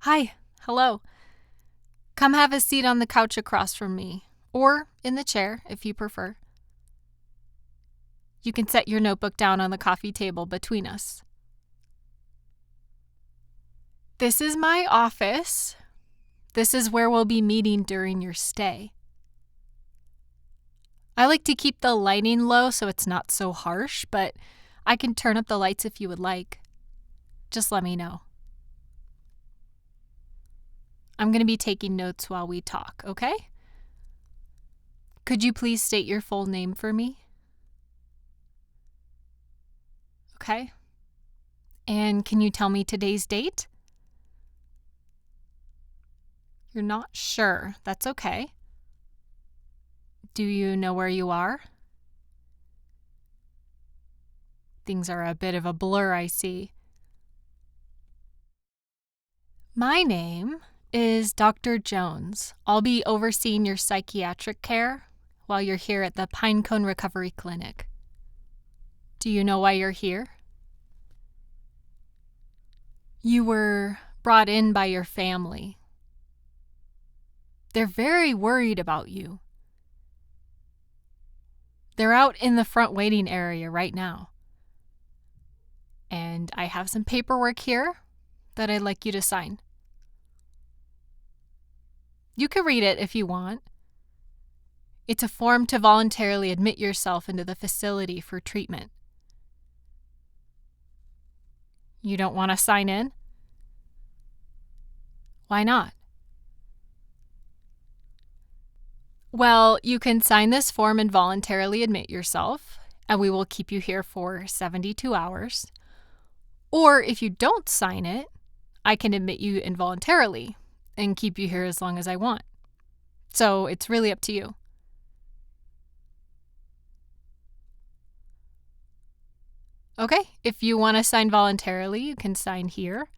Hi, hello. Come have a seat on the couch across from me, or in the chair if you prefer. You can set your notebook down on the coffee table between us. This is my office. This is where we'll be meeting during your stay. I like to keep the lighting low so it's not so harsh, but I can turn up the lights if you would like. Just let me know. I'm going to be taking notes while we talk, okay? Could you please state your full name for me? Okay. And can you tell me today's date? You're not sure. That's okay. Do you know where you are? Things are a bit of a blur, I see. My name is Dr. Jones. I'll be overseeing your psychiatric care while you're here at the Pinecone Recovery Clinic. Do you know why you're here? You were brought in by your family. They're very worried about you. They're out in the front waiting area right now. And I have some paperwork here that I'd like you to sign. You can read it if you want. It's a form to voluntarily admit yourself into the facility for treatment. You don't want to sign in? Why not? Well, you can sign this form and voluntarily admit yourself, and we will keep you here for 72 hours. Or if you don't sign it, I can admit you involuntarily and keep you here as long as I want. So it's really up to you. Okay, if you want to sign voluntarily, you can sign here.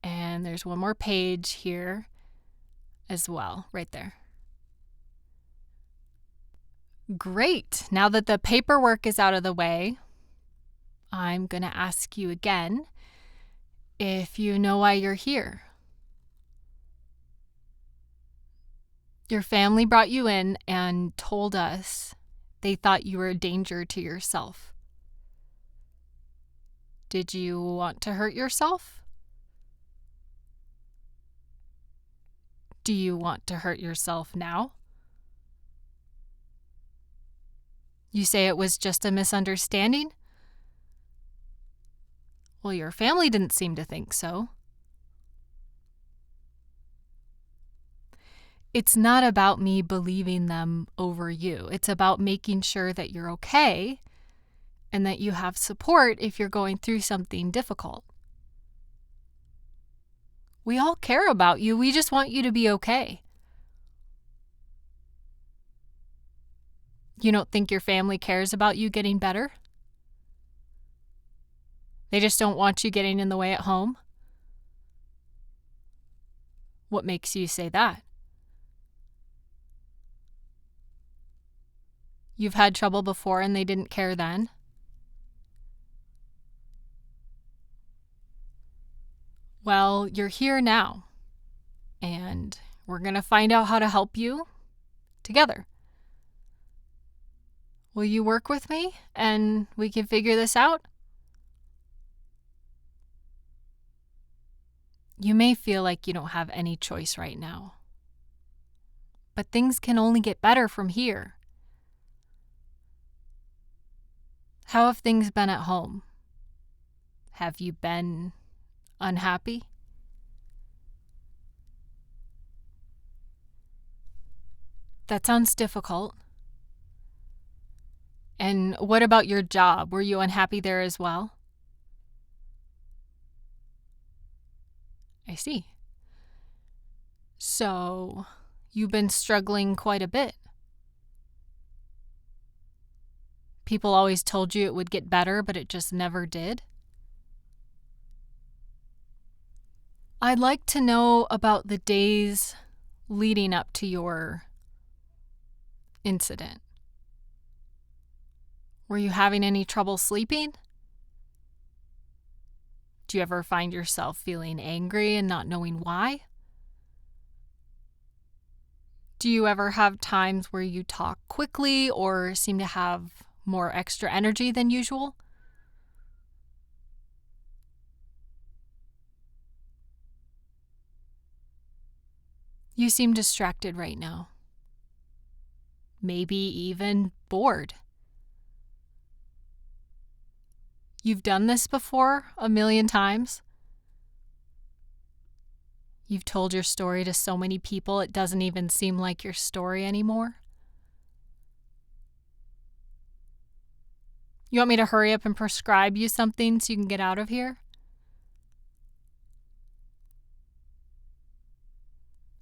And there's one more page here as well, right there. Great. Now that the paperwork is out of the way, I'm going to ask you again if you know why you're here. Your family brought you in and told us they thought you were a danger to yourself. Did you want to hurt yourself? Do you want to hurt yourself now? You say it was just a misunderstanding? Well, your family didn't seem to think so. It's not about me believing them over you. It's about making sure that you're okay and that you have support if you're going through something difficult. We all care about you. We just want you to be okay. You don't think your family cares about you getting better? They just don't want you getting in the way at home? What makes you say that? You've had trouble before and they didn't care then? Well, you're here now, and we're going to find out how to help you together. Will you work with me and we can figure this out? You may feel like you don't have any choice right now, but things can only get better from here. How have things been at home? Have you been unhappy? That sounds difficult. And what about your job? Were you unhappy there as well? I see. So, you've been struggling quite a bit. People always told you it would get better, but it just never did. I'd like to know about the days leading up to your incident. Were you having any trouble sleeping? Do you ever find yourself feeling angry and not knowing why? Do you ever have times where you talk quickly or seem to have more extra energy than usual? You seem distracted right now. Maybe even bored. You've done this before a million times. You've told your story to so many people it doesn't even seem like your story anymore. You want me to hurry up and prescribe you something so you can get out of here?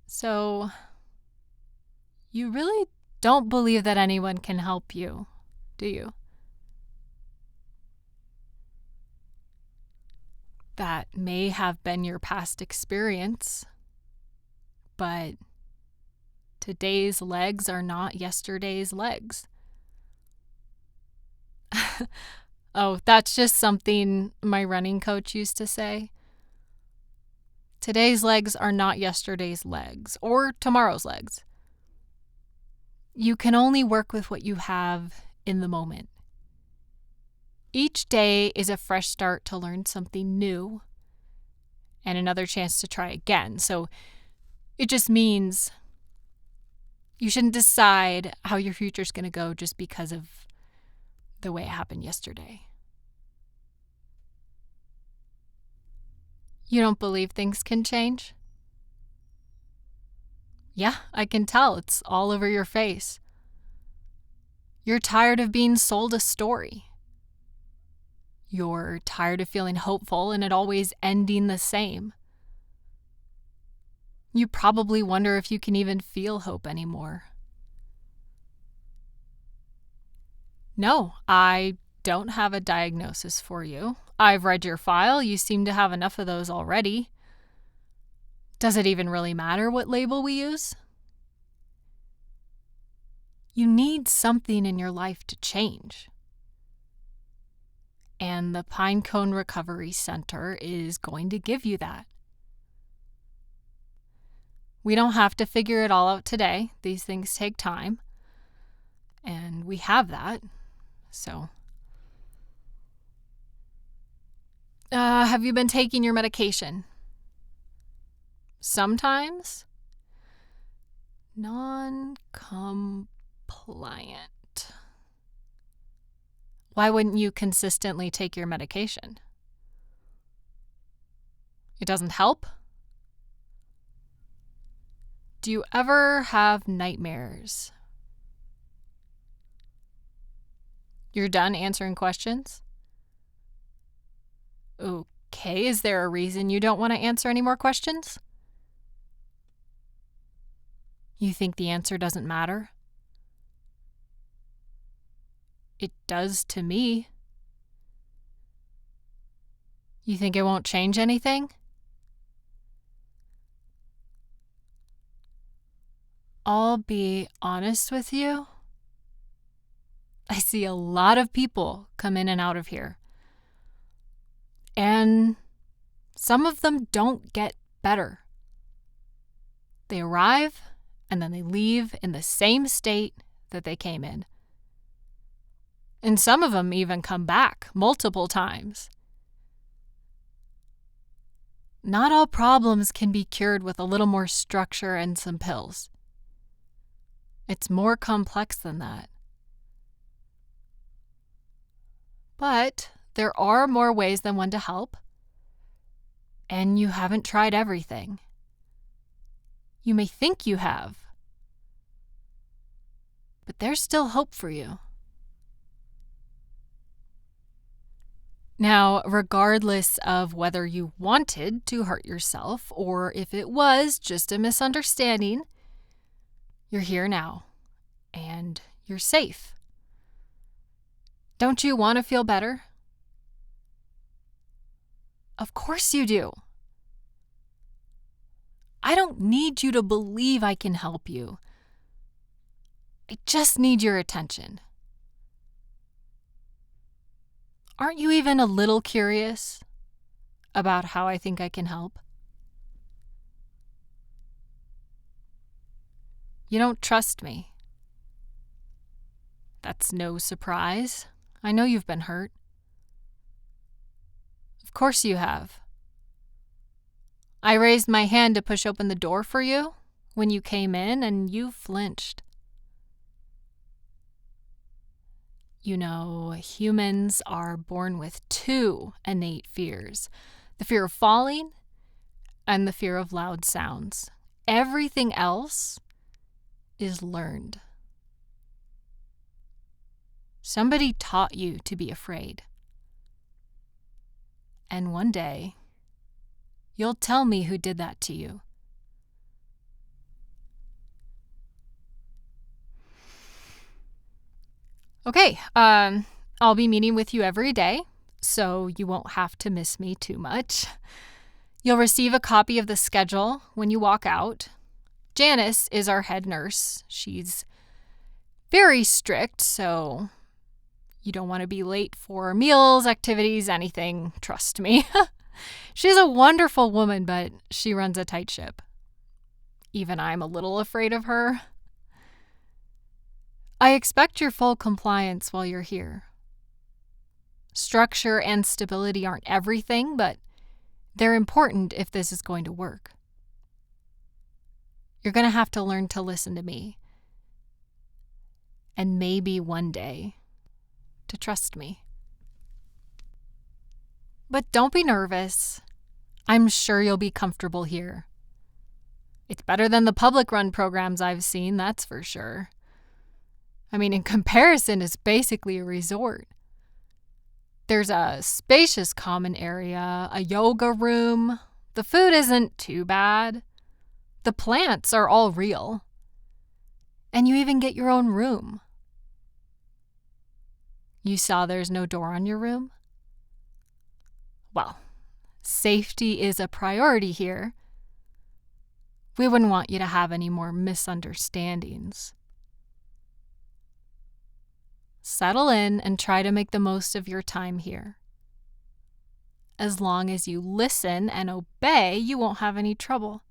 So, you really don't believe that anyone can help you, do you? That may have been your past experience, but today's legs are not yesterday's legs. Oh, that's just something my running coach used to say. Today's legs are not yesterday's legs or tomorrow's legs. You can only work with what you have in the moment. Each day is a fresh start to learn something new and another chance to try again. So it just means you shouldn't decide how your future's going to go just because of the way it happened yesterday. You don't believe things can change? Yeah, I can tell. It's all over your face. You're tired of being sold a story. You're tired of feeling hopeful and it always ending the same. You probably wonder if you can even feel hope anymore. No, I don't have a diagnosis for you. I've read your file. You seem to have enough of those already. Does it even really matter what label we use? You need something in your life to change. And the Pinecone Recovery Center is going to give you that. We don't have to figure it all out today. These things take time. And we have that. So, have you been taking your medication? Sometimes? Non-compliant. Why wouldn't you consistently take your medication? It doesn't help? Do you ever have nightmares? You're done answering questions? Okay, is there a reason you don't want to answer any more questions? You think the answer doesn't matter? It does to me. You think it won't change anything? I'll be honest with you. I see a lot of people come in and out of here. And some of them don't get better. They arrive and then they leave in the same state that they came in. And some of them even come back multiple times. Not all problems can be cured with a little more structure and some pills. It's more complex than that. But there are more ways than one to help. And you haven't tried everything. You may think you have. But there's still hope for you. Now, regardless of whether you wanted to hurt yourself or if it was just a misunderstanding, you're here now and you're safe. Don't you want to feel better? Of course you do. I don't need you to believe I can help you. I just need your attention. Aren't you even a little curious about how I think I can help. You don't trust me. That's no surprise. I know you've been hurt. Of course you have. I raised my hand to push open the door for you when you came in, and you flinched. You know, humans are born with two innate fears: the fear of falling and the fear of loud sounds. Everything else is learned. Somebody taught you to be afraid. And one day, you'll tell me who did that to you. Okay, I'll be meeting with you every day, so you won't have to miss me too much. You'll receive a copy of the schedule when you walk out. Janice is our head nurse. She's very strict, so you don't want to be late for meals, activities, anything. Trust me. She's a wonderful woman, but she runs a tight ship. Even I'm a little afraid of her. I expect your full compliance while you're here. Structure and stability aren't everything, but they're important if this is going to work. You're going to have to learn to listen to me. And maybe one day, to trust me. But don't be nervous. I'm sure you'll be comfortable here. It's better than the public-run programs I've seen, that's for sure. I mean, in comparison, it's basically a resort. There's a spacious common area, a yoga room. The food isn't too bad. The plants are all real. And you even get your own room. You saw there's no door on your room? Well, safety is a priority here. We wouldn't want you to have any more misunderstandings. Settle in and try to make the most of your time here. As long as you listen and obey, you won't have any trouble.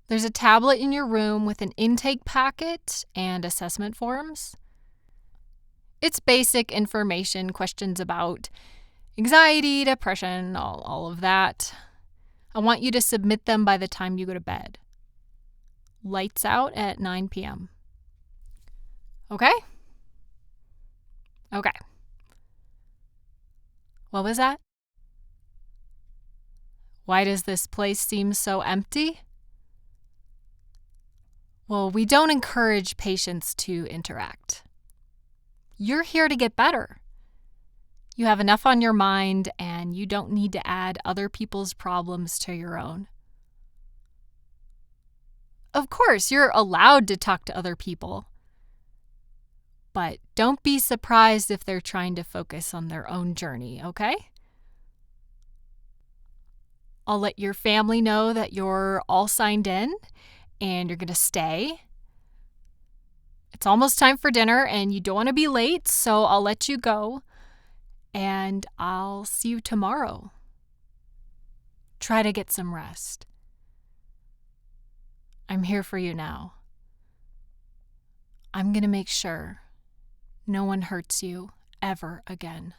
There's a tablet in your room with an intake packet and assessment forms. It's basic information, questions about anxiety, depression, all of that. I want you to submit them by the time you go to bed. Lights out at 9 p.m. Okay? Okay. What was that? Why does this place seem so empty? Well, we don't encourage patients to interact. You're here to get better. You have enough on your mind, and you don't need to add other people's problems to your own. Of course, you're allowed to talk to other people. But don't be surprised if they're trying to focus on their own journey, okay? I'll let your family know that you're all signed in and you're going to stay. It's almost time for dinner and you don't want to be late, so I'll let you go. And I'll see you tomorrow. Try to get some rest. I'm here for you now. I'm going to make sure no one hurts you ever again.